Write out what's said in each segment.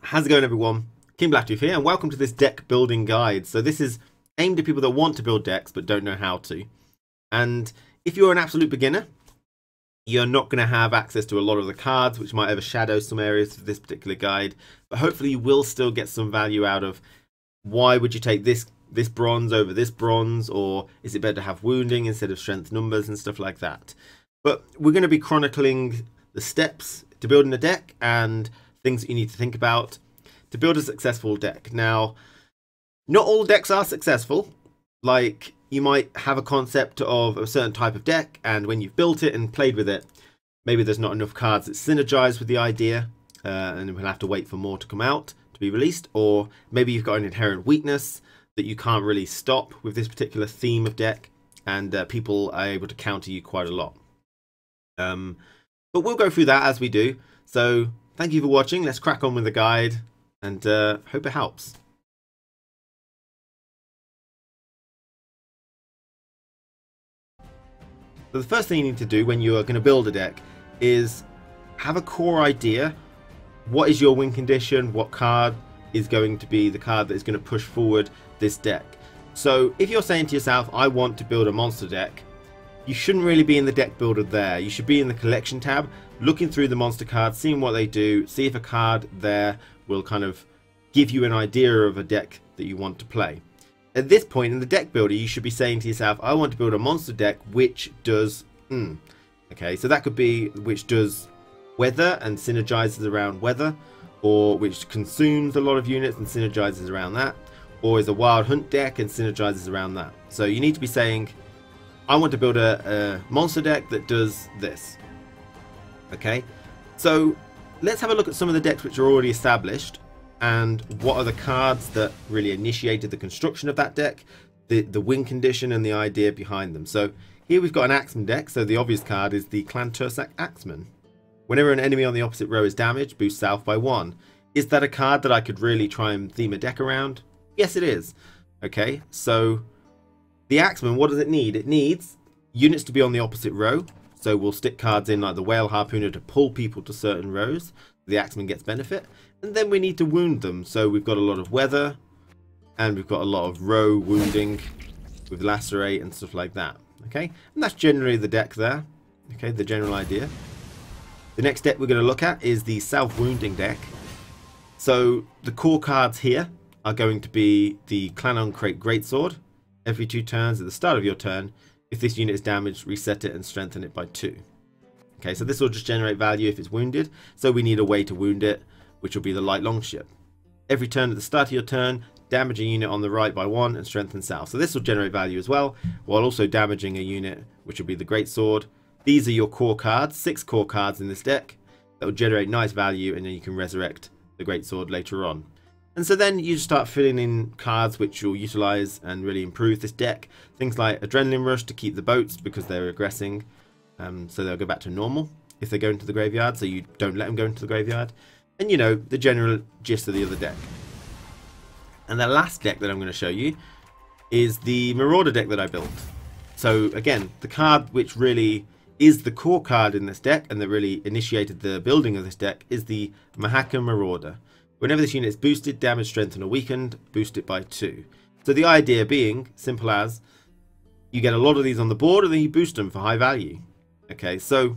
How's it going, everyone? KingBlackToof here, and welcome to this deck building guide. So this is aimed at people that want to build decks but don't know how to. And if you're an absolute beginner, you're not going to have access to a lot of the cards, which might overshadow some areas of this particular guide. But hopefully you will still get some value out of why would you take this bronze over this bronze, or is it better to have wounding instead of strength numbers and stuff like that. But we're going to be chronicling the steps to building a deck and things that you need to think about to build a successful deck. Now, not all decks are successful. Like, you might have a concept of a certain type of deck, and when you've built it and played with it, maybe there's not enough cards that synergize with the idea, and we'll have to wait for more to come out to be released. Or maybe you've got an inherent weakness that you can't really stop with this particular theme of deck, and people are able to counter you quite a lot. But we'll go through that as we do. So thank you for watching. Let's crack on with the guide, and hope it helps. So the first thing you need to do when you are going to build a deck is have a core idea. What is your win condition? What card is going to be the card that is going to push forward this deck? So if you're saying to yourself, I want to build a monster deck, you shouldn't really be in the deck builder there. You should be in the collection tab, looking through the monster cards, seeing what they do, see if a card there will kind of give you an idea of a deck that you want to play. At this point in the deck builder, you should be saying to yourself, I want to build a monster deck which does okay, so that could be which does weather and synergizes around weather, or which consumes a lot of units and synergizes around that, or is a wild hunt deck and synergizes around that. So you need to be saying, I want to build a monster deck that does this. Okay, so let's have a look at some of the decks which are already established, and what are the cards that really initiated the construction of that deck, the win condition and the idea behind them. So here we've got an Axeman deck, so the obvious card is the Clan Tursak Axeman. Whenever an enemy on the opposite row is damaged, boost south by 1. Is that a card that I could really try and theme a deck around? Yes, it is. Okay, so the Axeman, what does it need? It needs units to be on the opposite row. So we'll stick cards in like the Whale Harpooner to pull people to certain rows. The Axeman gets benefit. And then we need to wound them. So we've got a lot of weather, and we've got a lot of row wounding with lacerate and stuff like that. Okay, and that's generally the deck there. Okay, the general idea. The next deck we're going to look at is the self-wounding deck. So the core cards here are going to be the Clan on Crate Greatsword. Every 2 turns at the start of your turn, if this unit is damaged, reset it and strengthen it by 2. Okay, so this will just generate value if it's wounded. So we need a way to wound it, which will be the Light Longship. Every turn at the start of your turn, damage a unit on the right by 1 and strengthen south. So this will generate value as well, while also damaging a unit, which will be the Greatsword. These are your core cards, 6 core cards in this deck that will generate nice value, and then you can resurrect the Greatsword later on. And so then you just start filling in cards which you'll utilize and really improve this deck. Things like Adrenaline Rush to keep the boats because they're aggressing, so they'll go back to normal if they go into the graveyard, so you don't let them go into the graveyard. And you know, the general gist of the other deck. And the last deck that I'm going to show you is the Marauder deck that I built. So again, the card which really is the core card in this deck and that really initiated the building of this deck is the Mahaka Marauder. Whenever this unit is boosted, damage, strengthened or weakened, boost it by 2. So the idea being, simple as, you get a lot of these on the board and then you boost them for high value. Okay, so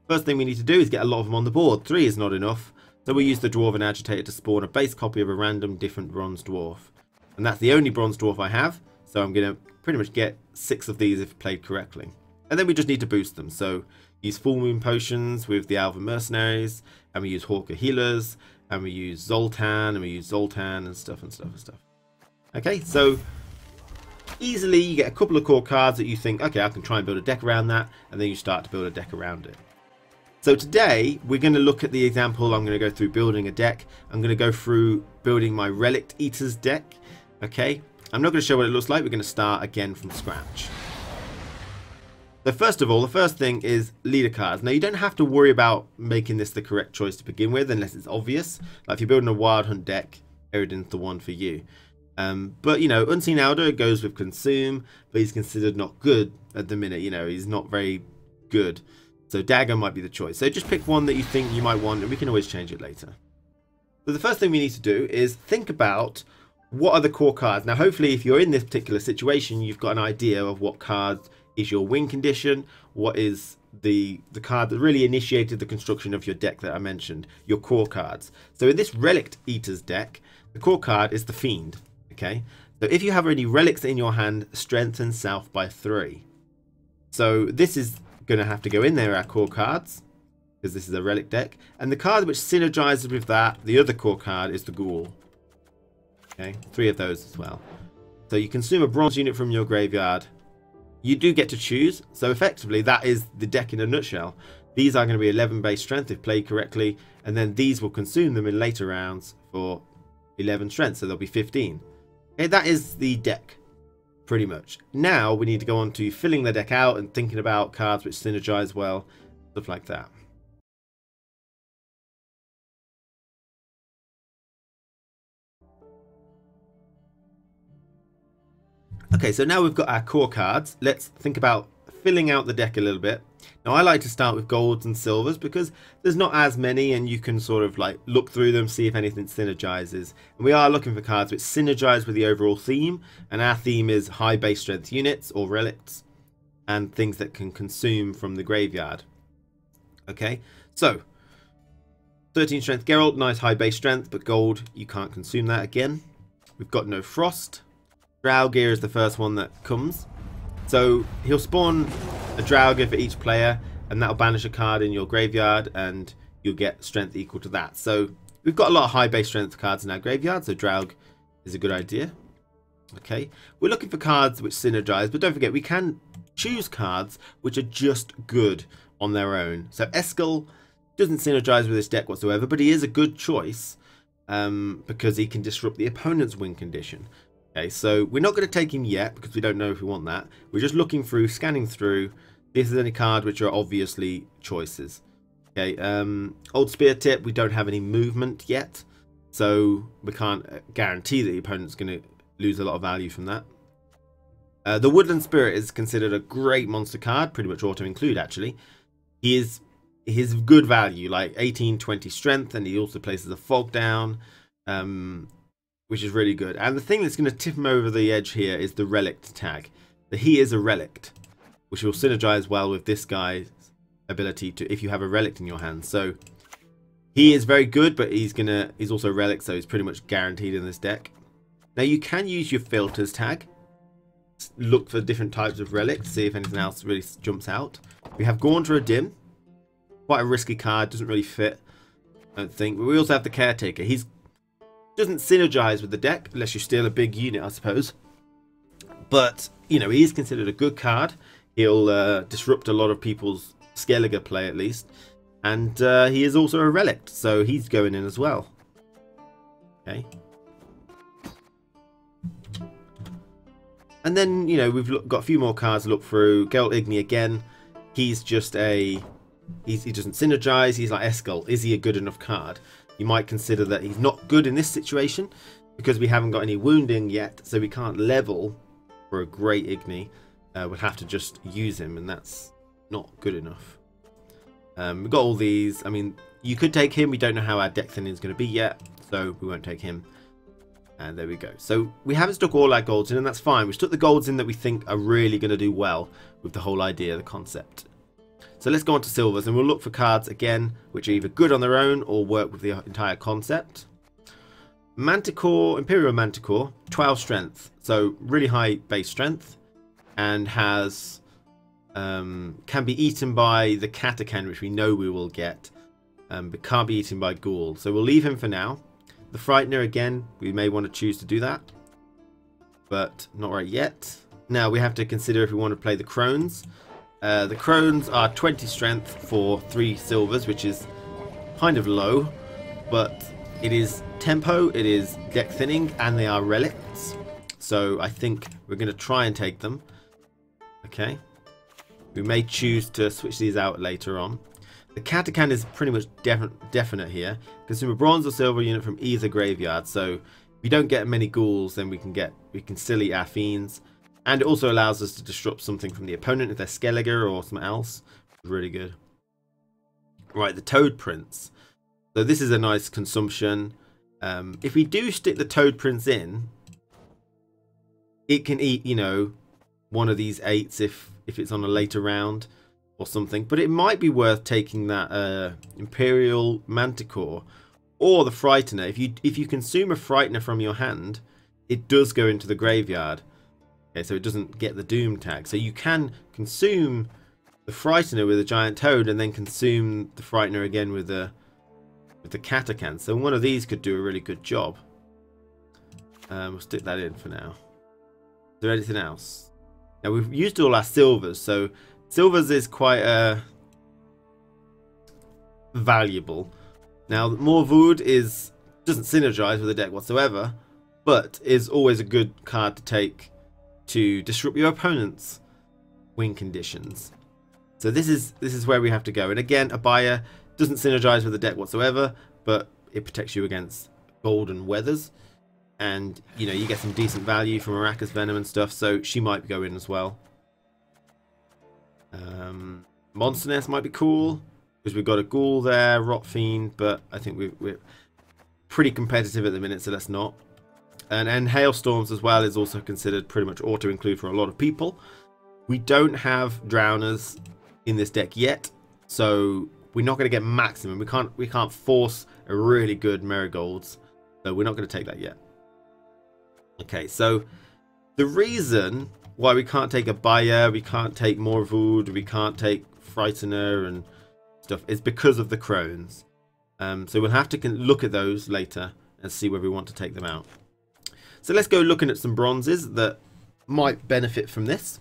first thing we need to do is get a lot of them on the board. 3 is not enough. So we use the Dwarven Agitator to spawn a base copy of a random different bronze dwarf. And that's the only bronze dwarf I have, so I'm going to pretty much get 6 of these if played correctly. And then we just need to boost them, so use Full Moon Potions with the Alva Mercenaries, and we use Hawker Healers, and we use Zoltan, and we use Zoltan, and stuff. Okay, so easily you get a couple of core cards that you think, okay, I can try and build a deck around that, and then you start to build a deck around it. So today we're going to look at the example. I'm going to go through building a deck. I'm going to go through building my Relic Eaters deck. Okay, I'm not going to show what it looks like. We're going to start again from scratch. So first of all, the first thing is leader cards. Now you don't have to worry about making this the correct choice to begin with unless it's obvious. Like if you're building a Wild Hunt deck, Eridan's the one for you. But you know, Unseen Elder goes with Consume, but he's considered not good at the minute. You know, he's not very good. So Dagger might be the choice. So just pick one that you think you might want, and we can always change it later. So the first thing we need to do is think about what are the core cards. Now, hopefully, if you're in this particular situation, you've got an idea of what card is your win condition, what is the card that really initiated the construction of your deck that I mentioned, your core cards. So in this Relic Eaters deck, the core card is the Fiend. Okay, so if you have any relics in your hand, strengthen self by 3. So this is going to have to go in there, our core cards, because this is a relic deck. And the card which synergizes with that, the other core card, is the Ghoul. Okay, 3 of those as well. So you consume a bronze unit from your graveyard. You do get to choose, so effectively that is the deck in a nutshell. These are going to be 11 base strength if played correctly, and then these will consume them in later rounds for 11 strength, so there'll be 15. Okay, that is the deck, pretty much. Now we need to go on to filling the deck out and thinking about cards which synergize well, stuff like that. Okay, so now we've got our core cards. Let's think about filling out the deck a little bit. Now, I like to start with golds and silvers because there's not as many and you can sort of like look through them, see if anything synergizes. And we are looking for cards which synergize with the overall theme. And our theme is high base strength units or relics and things that can consume from the graveyard. Okay, so 13 strength Geralt, nice high base strength, but gold, you can't consume that again. We've got no frost. Draugr is the first one that comes. So he'll spawn a Draugr for each player, and that'll banish a card in your graveyard, and you'll get strength equal to that. So we've got a lot of high base strength cards in our graveyard, so Draugr is a good idea. Okay, we're looking for cards which synergize, but don't forget we can choose cards which are just good on their own. So Eskel doesn't synergize with this deck whatsoever, but he is a good choice because he can disrupt the opponent's win condition. Okay, so we're not going to take him yet because we don't know if we want that. We're just looking through, scanning through. If there's any card which are obviously choices. Okay, Old Spear Tip, we don't have any movement yet. So we can't guarantee that the opponent's going to lose a lot of value from that. The Woodland Spirit is considered a great monster card, pretty much auto-include actually. He is good value, like 18, 20 strength, and he also places a fog down. Which is really good. And the thing that's going to tip him over the edge here is the relict tag. That he is a relict, which will synergize well with this guy's ability to, if you have a relict in your hand. So he is very good, but he's also a relic, so he's pretty much guaranteed in this deck. Now you can use your filters tag. Look for different types of relics, see if anything else really jumps out. We have Gaunter Dim. Quite a risky card, doesn't really fit, I don't think. But we also have the Caretaker. He doesn't synergize with the deck unless you steal a big unit, I suppose. But, you know, he is considered a good card. He'll disrupt a lot of people's Skellige play at least. And he is also a relic, so he's going in as well. Okay. And then, you know, we've got a few more cards to look through. Geralt Igni again. He's just he doesn't synergize. He's like Eskel. Is he a good enough card? You might consider that he's not good in this situation because we haven't got any wounding yet, so we can't level for a great Igni. We'll have to just use him, and that's not good enough. We've got all these. I mean, you could take him. We don't know how our deck thinning is going to be yet, so we won't take him. And there we go. So we haven't stuck all our golds in, and that's fine. We stuck the golds in that we think are really going to do well with the whole idea, the concept. So let's go on to silvers, and we'll look for cards again which are either good on their own or work with the entire concept. Manticore, Imperial Manticore, 12 strength, so really high base strength, and has can be eaten by the Katakan, which we know we will get, but can't be eaten by Ghoul. So we'll leave him for now. The Frightener again, we may want to choose to do that, but not right yet. Now we have to consider if we want to play the Crones. The Crones are 20 strength for 3 silvers, which is kind of low, but it is tempo, it is deck thinning, and they are relics. So I think we're going to try and take them. Okay. We may choose to switch these out later on. The Katakan is pretty much definite here. Consume a bronze or silver unit from either graveyard. So if we don't get many ghouls, then we can still eat our fiends. And it also allows us to disrupt something from the opponent if they're Skellige or something else. Really good. Right, the Toad Prince. So this is a nice consumption. If we do stick the Toad Prince in, it can eat, you know, one of these 8s if it's on a later round or something. But it might be worth taking that Imperial Manticore or the Frightener. If you consume a Frightener from your hand, it does go into the graveyard. Okay, so it doesn't get the Doom tag. So you can consume the Frightener with a Giant Toad and then consume the Frightener again with the Katakan. So one of these could do a really good job. We'll stick that in for now. Is there anything else? Now we've used all our silvers, so silvers is quite valuable. Now more Wood doesn't synergize with the deck whatsoever, but is always a good card to take to disrupt your opponent's win conditions. So this is where we have to go. And again, a buyer doesn't synergize with the deck whatsoever, but it protects you against golden weathers. And, you know, you get some decent value from Araka's Venom and stuff, so she might go in as well. Monster Nest might be cool, because we've got a Ghoul there, Rot Fiend, but I think we're pretty competitive at the minute, so let's not. And Hailstorms as well is also considered pretty much auto-include for a lot of people. We don't have Drowners in this deck yet, so we're not going to get maximum. We can't force a really good Marigolds, so we're not going to take that yet. Okay, so the reason why we can't take a Buyer, we can't take Morvood, we can't take Frightener and stuff is because of the Crones. So we'll have to look at those later and see where we want to take them out. So let's go looking at some bronzes that might benefit from this.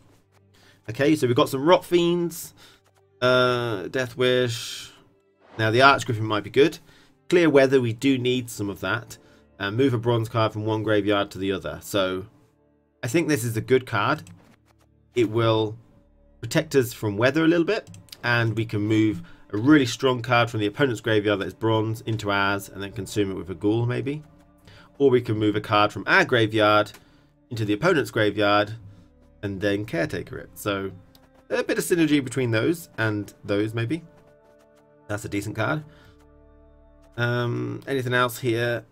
Okay, so we've got some Rot Fiends, Death Wish. Now the Archgriffin might be good. Clear Weather, we do need some of that. Move a bronze card from one graveyard to the other. So I think this is a good card. It will protect us from weather a little bit, and we can move a really strong card from the opponent's graveyard that is bronze into ours and then consume it with a Ghoul maybe. Or we can move a card from our graveyard into the opponent's graveyard and then Caretaker it. So a bit of synergy between those and those maybe. That's a decent card. Anything else here?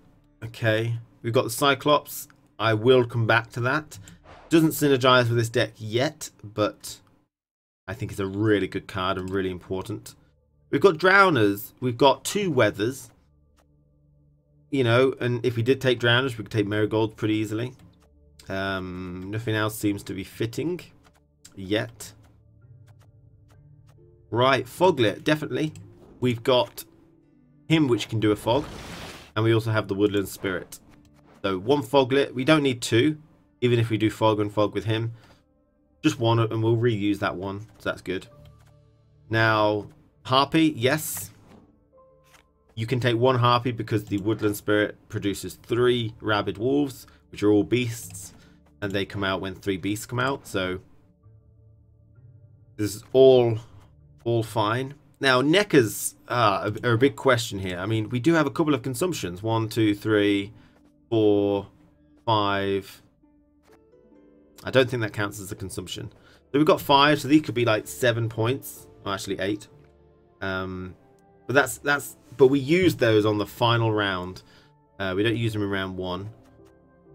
Okay, we've got the Cyclops. I will come back to that. Doesn't synergize with this deck yet, but I think it's a really good card and really important. We've got Drowners. We've got 2 Weathers. You know, and if we did take Drowners, we could take Marigold pretty easily. Nothing else seems to be fitting yet. Right, Foglet, definitely. We've got him, which can do a fog. And we also have the Woodland Spirit. So 1 Foglet. We don't need 2, even if we do fog and fog with him. Just 1, and we'll reuse that one. So that's good. Now, Harpy, yes. You can take 1 Harpy because the Woodland Spirit produces 3 Rabid Wolves, which are all beasts. And they come out when 3 beasts come out. So this is all fine. Now, Neckers are a big question here. I mean, we do have a couple of consumptions. 1, 2, 3, 4, 5. I don't think that counts as a consumption. So we've got 5, so these could be like 7 points. Oh, actually 8. But we use those on the final round. We don't use them in round 1.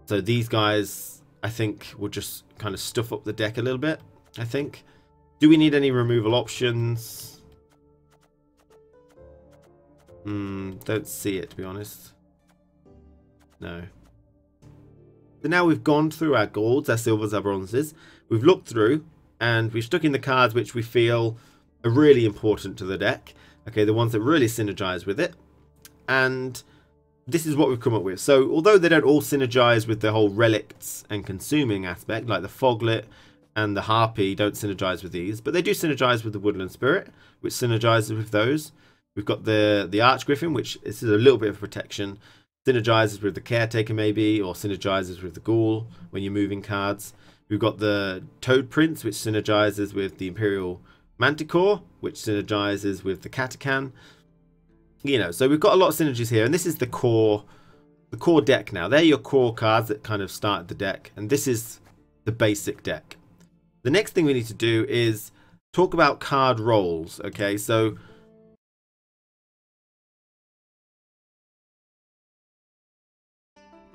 So these guys, I think, will just kind of stuff up the deck a little bit, I think. Do we need any removal options? Don't see it, to be honest. No. So now we've gone through our golds, our silvers, our bronzes. We've looked through, and we've stuck in the cards which we feel are really important to the deck. Okay, the ones that really synergize with it. And this is what we've come up with. So although they don't all synergize with the whole relicts and consuming aspect, like the Foglet and the Harpy don't synergize with these, but they do synergize with the Woodland Spirit, which synergizes with those. We've got the Archgriffin, which is a little bit of protection. Synergizes with the Caretaker maybe, or synergizes with the Ghoul when you're moving cards. We've got the Toad Prince, which synergizes with the Imperial Manticore, which synergizes with the Katakan. You know, so we've got a lot of synergies here, and this is the core deck now. They're your core cards that kind of start the deck, and this is the basic deck. The next thing we need to do is talk about card roles. Okay, so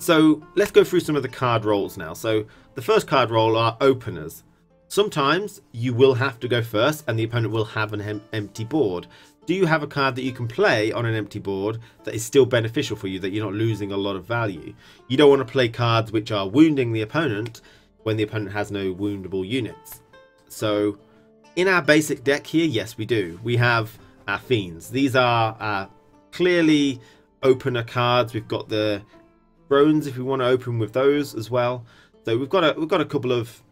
So let's go through some of the card rolls now. So the first card roll are openers. Sometimes you will have to go first and the opponent will have an empty board. Do you have a card that you can play on an empty board that is still beneficial for you, that you're not losing a lot of value? You don't want to play cards which are wounding the opponent when the opponent has no woundable units. So in our basic deck here, yes, we do. We have our Fiends. These are our clearly opener cards. We've got the Drones if we want to open with those as well. So we've got a couple of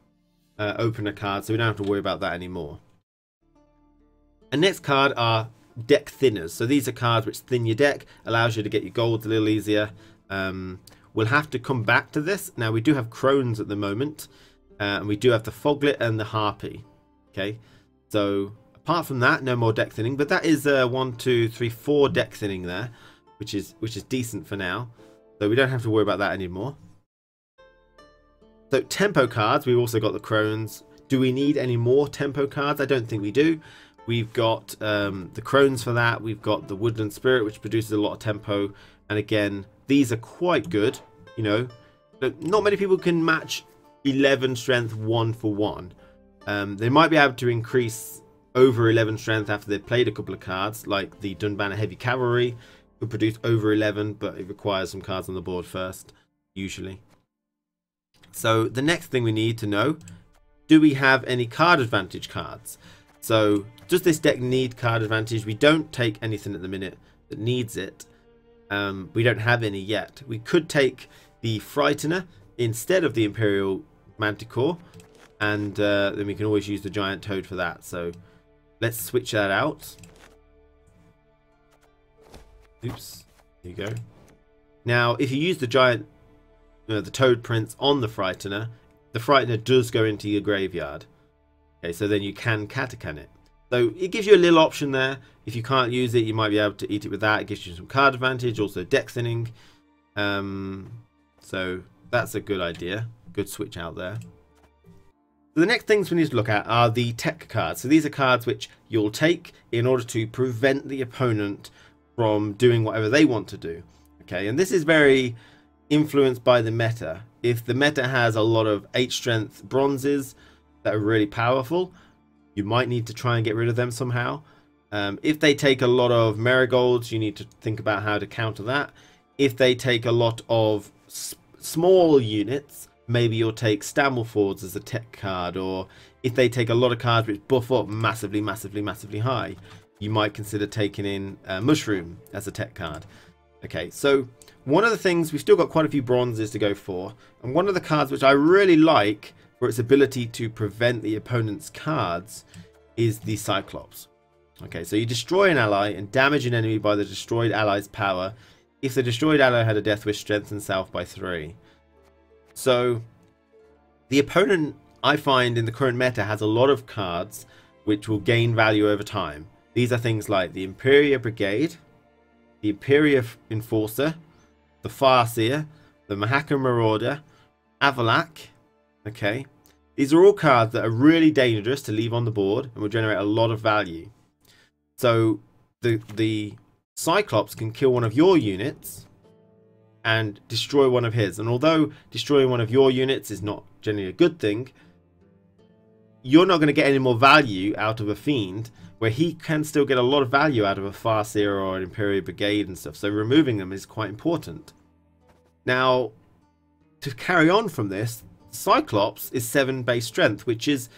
opener cards, so we don't have to worry about that anymore. And next card are deck thinners. So these are cards which thin your deck, allows you to get your golds a little easier. We'll have to come back to this. Now we do have Crones at the moment, and we do have the Foglet and the Harpy. Okay, so apart from that, no more deck thinning, but that is 1, 2, 3, 4 deck thinning there, which is decent for now. So we don't have to worry about that anymore. So tempo cards, we've also got the Crones. Do we need any more tempo cards? I don't think we do. We've got the Crones for that. We've got the Woodland Spirit, which produces a lot of tempo. And again, these are quite good. You know, not many people can match 11 strength 1 for 1. They might be able to increase over 11 strength after they've played a couple of cards, like the Dunbanner Heavy Cavalry could produce over 11, but it requires some cards on the board first, usually. So the next thing we need to know, do we have any card advantage cards? So does this deck need card advantage? We don't take anything at the minute that needs it. We don't have any yet. We could take the Frightener instead of the Imperial Manticore, and then we can always use the Giant Toad for that. So let's switch that out. Oops, there you go. Now if you use the the Toad Prince on the Frightener does go into your graveyard. Okay, so then you can Katakan it. So it gives you a little option there. If you can't use it, you might be able to eat it with that. It gives you some card advantage, also deck thinning. So that's a good idea. Good switch out there. So the next things we need to look at are the tech cards. So these are cards which you'll take in order to prevent the opponent from doing whatever they want to do. Okay, and this is very influenced by the meta. If the meta has a lot of 8 strength bronzes that are really powerful, you might need to try and get rid of them somehow. If they take a lot of marigolds, you need to think about how to counter that. If they take a lot of small units, maybe you'll take Stammelfords as a tech card, or if they take a lot of cards which buff up massively high, you might consider taking in Mushroom as a tech card. Okay, so one of the things, we've still got quite a few bronzes to go for, and one of the cards which I really like for its ability to prevent the opponent's cards is the Cyclops. Okay, so you destroy an ally and damage an enemy by the destroyed ally's power if the destroyed ally had a Death Wish strengthened south by 3. So the opponent, I find, in the current meta has a lot of cards which will gain value over time. These are things like the Imperia Brigade, the Imperia Enforcer, the Farseer, the Mahaka Marauder, Avalak. Okay, these are all cards that are really dangerous to leave on the board and will generate a lot of value. So the Cyclops can kill one of your units and destroy one of his. And although destroying one of your units is not generally a good thing, you're not going to get any more value out of a Fiend, where he can still get a lot of value out of a Farseer or an Imperial Brigade and stuff. So removing them is quite important. Now, to carry on from this, Cyclops is 7 base strength, which is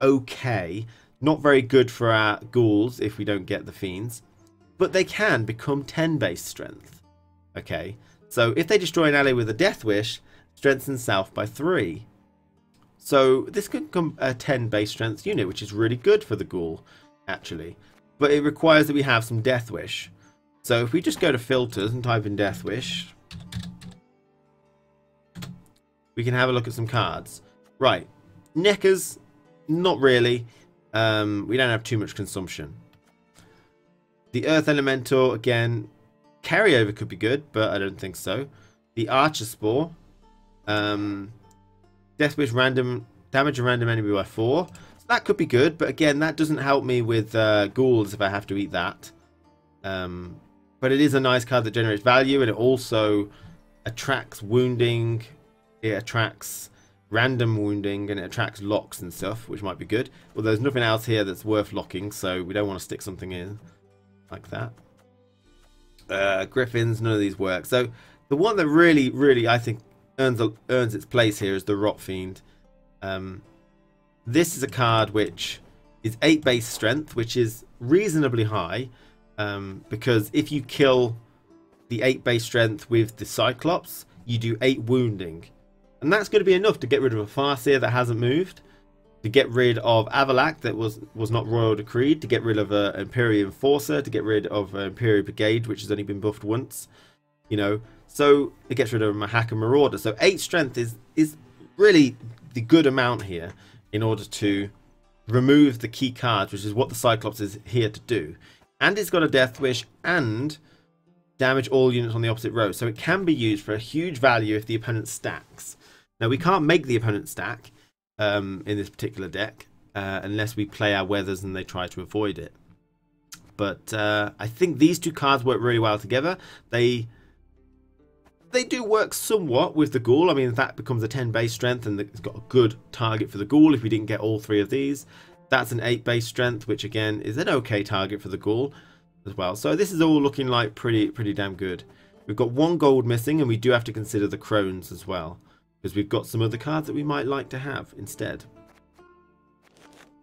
okay. Not very good for our ghouls if we don't get the Fiends. But they can become 10 base strength. Okay, so if they destroy an ally with a Death Wish, strengthens south by 3. So this could become a 10 base strength unit, which is really good for the ghoul, actually. But it requires that we have some Death Wish. So if we just go to filters and type in Death Wish, we can have a look at some cards. Right, Neckers, not really. We don't have too much consumption. The Earth Elemental, again, carryover could be good, but I don't think so. The Archer Spore, Death Wish random damage a random enemy by 4. So that could be good, but again, that doesn't help me with ghouls if I have to eat that. But it is a nice card that generates value, and it also attracts wounding, it attracts random wounding, and it attracts locks and stuff, which might be good. Well, there's nothing else here that's worth locking, so we don't want to stick something in like that. Griffins, none of these work. So the one that really I think earns its place here is the Rot Fiend. This is a card which is 8 base strength, which is reasonably high, because if you kill the 8 base strength with the Cyclops, you do 8 wounding, and that's going to be enough to get rid of a Farseer that hasn't moved, to get rid of Avalak that was not Royal Decreed, to get rid of an Imperial Enforcer, to get rid of an Imperial Brigade, which has only been buffed once, you know. So it gets rid of a Mahaka Marauder. So 8 strength is really the good amount here in order to remove the key cards, which is what the Cyclops is here to do. And it's got a Death Wish and damage all units on the opposite row. So it can be used for a huge value if the opponent stacks. Now we can't make the opponent stack in this particular deck unless we play our weathers and they try to avoid it. But I think these two cards work really well together. They do work somewhat with the Ghoul. I mean, that becomes a 10 base strength and it's got a good target for the Ghoul if we didn't get all 3 of these. That's an 8 base strength, which again is an okay target for the Ghoul as well. So this is all looking like pretty damn good. We've got 1 gold missing, and we do have to consider the Crones as well, because we've got some other cards that we might like to have instead.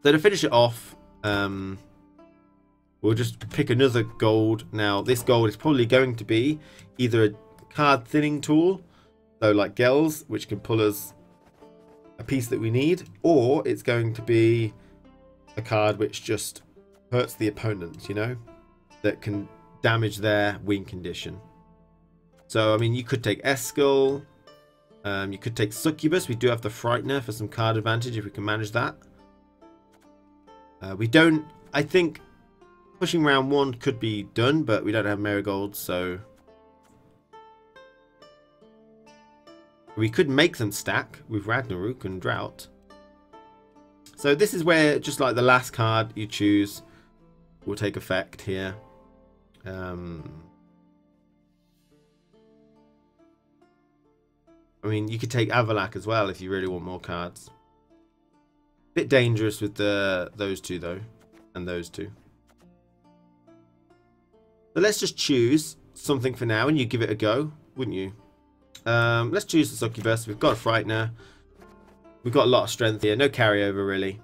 So to finish it off, we'll just pick another gold. Now this gold is probably going to be either a card thinning tool, so like Gels, which can pull us a piece that we need, or it's going to be a card which just hurts the opponent, you know, that can damage their win condition. So I mean, you could take Eskel, you could take Succubus. We do have the Frightener for some card advantage if we can manage that. We don't, I think pushing round 1 could be done, but we don't have Marigold, so we could make them stack with Ragnarok and Drought. So this is where, just like the last card you choose will take effect here. I mean, you could take Avalak as well if you really want more cards. Bit dangerous with those two though, and those two. So let's just choose something for now, and you give it a go, wouldn't you? Let's choose the Succubus. We've got a Frightener. We've got a lot of strength here. No carryover really.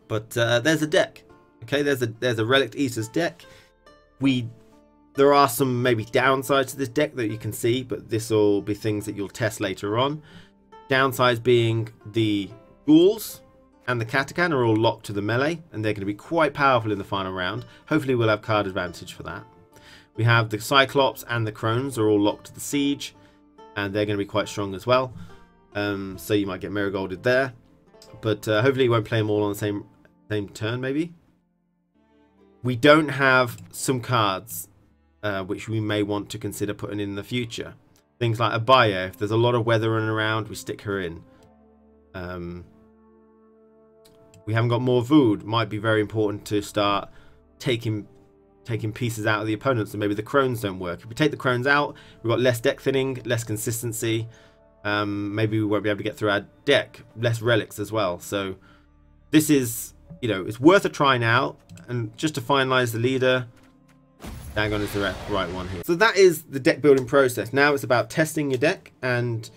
But there's a deck. Okay, there's a Relic Eaters deck. There are some maybe downsides to this deck that you can see, but this will be things that you'll test later on. Downsides being the Ghouls and the Katakan are all locked to the melee, and they're going to be quite powerful in the final round. Hopefully we'll have card advantage for that. We have the Cyclops and the Crones are all locked to the Siege, and they're going to be quite strong as well. So you might get Marigolded there, but hopefully you won't play them all on the same turn maybe. We don't have some cards which we may want to consider putting in the future. Things like Abaya. If there's a lot of weather running around, we stick her in. We haven't got more Vood. Might be very important to start taking pieces out of the opponents, and maybe the Crones don't work. If we take the Crones out, we've got less deck thinning, less consistency. Maybe we won't be able to get through our deck. Less relics as well. So this is, you know, it's worth a try now. And just to finalize the leader, Dagon is the right one here. So that is the deck building process. Now it's about testing your deck, and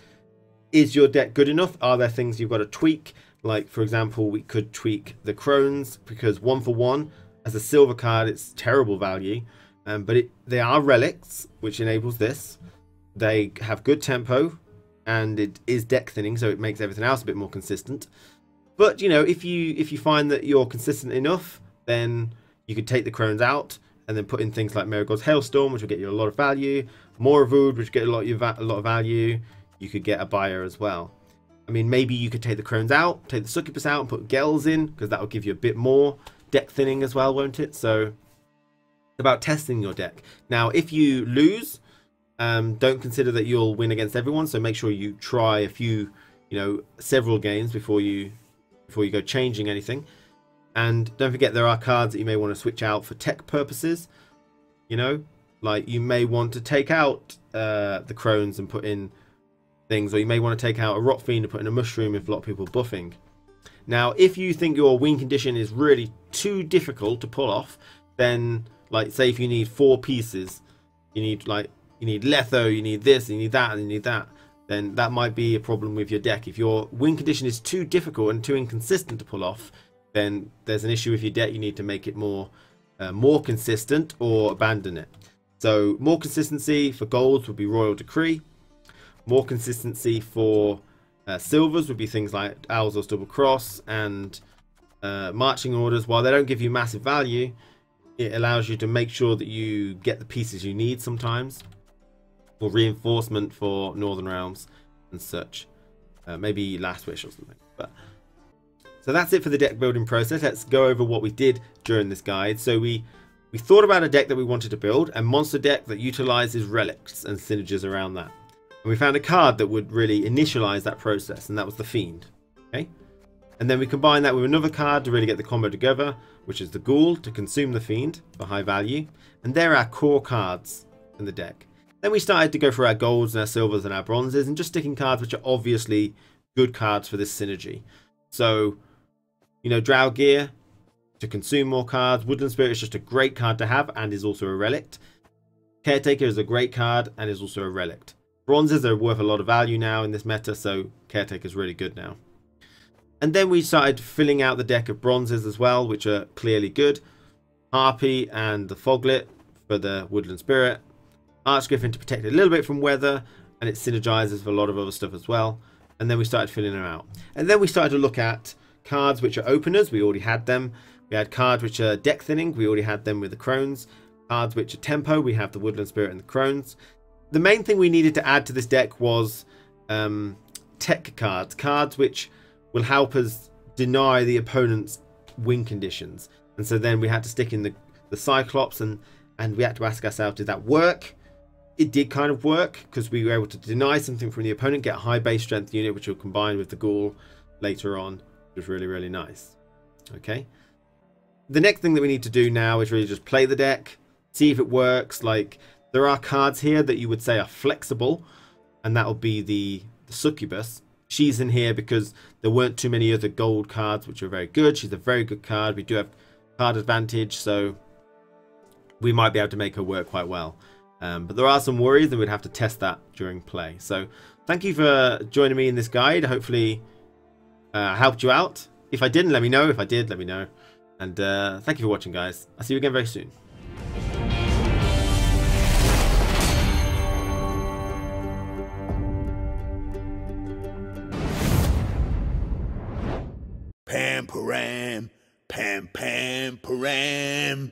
is your deck good enough? Are there things you've got to tweak? Like, for example, we could tweak the Crones, because 1 for 1 as a silver card, it's terrible value. But they are relics, which enables this. They have good tempo, and it is deck thinning, so it makes everything else a bit more consistent. But you know, if you find that you're consistent enough, then you could take the Crones out and then put in things like Marigold's Hailstorm, which will get you a lot of value. More Vood, which will get a lot of value. You could get a buyer as well. I mean, maybe you could take the Crones out, take the Succubus out, and put Gels in, because that will give you a bit more deck thinning as well, won't it? So it's about testing your deck. Now, if you lose, don't consider that you'll win against everyone. So make sure you try a few, several games before you go changing anything. And don't forget, there are cards that you may want to switch out for tech purposes. You know, like you may want to take out the crones and put in things, or you may want to take out a rot fiend and put in a mushroom if a lot of people are buffing. Now, if you think your win condition is really too difficult to pull off, then, like, say if you need 4 pieces, you need Letho, you need this, you need that, and you need that, then that might be a problem with your deck. If your win condition is too difficult and too inconsistent to pull off, then there's an issue with your deck. You need to make it more consistent or abandon it. So more consistency for golds would be Royal Decree. More consistency for silvers would be things like Owl's Double Cross and Marching Orders. While they don't give you massive value, it allows you to make sure that you get the pieces you need sometimes. Or reinforcement for Northern Realms and such. Maybe Last Wish or something. So that's it for the deck building process. Let's go over what we did during this guide. So we thought about a deck that we wanted to build, a monster deck that utilizes relics and synergies around that. And we found a card that would really initialize that process, and that was the Fiend. Okay, and then we combined that with another card to really get the combo together, which is the Ghoul to consume the Fiend for high value. And they're our core cards in the deck. Then we started to go through our golds and our silvers and our bronzes, and just sticking cards which are obviously good cards for this synergy. So, you know, Drow Gear to consume more cards. Woodland Spirit is just a great card to have and is also a relic. Caretaker is a great card and is also a relic. Bronzes are worth a lot of value now in this meta, so Caretaker is really good now. And then we started filling out the deck of bronzes as well, which are clearly good. Harpy and the Foglet for the Woodland Spirit. Archgriffin to protect it a little bit from weather, and it synergizes with a lot of other stuff as well. And then we started filling them out. And then we started to look at cards which are openers. We already had them. We had cards which are deck thinning. We already had them with the Crones. Cards which are tempo. We have the Woodland Spirit and the Crones. The main thing we needed to add to this deck was tech cards. Cards which will help us deny the opponent's win conditions. And so then we had to stick in the Cyclops, and we had to ask ourselves, did that work? It did kind of work, because we were able to deny something from the opponent, get a high base strength unit, which will combine with the Ghoul later on. It was really, really nice. Okay. The next thing that we need to do now is really just play the deck, see if it works. Like, there are cards here that you would say are flexible, and that will be the Succubus. She's in here because there weren't too many other gold cards which are very good. She's a very good card. We do have card advantage, so we might be able to make her work quite well. But there are some worries, and we'd have to test that during play. So thank you for joining me in this guide. Hopefully helped you out. If I didn't, let me know. If I did, let me know. And thank you for watching, guys. I'll see you again very soon. Pam param, pam pam param.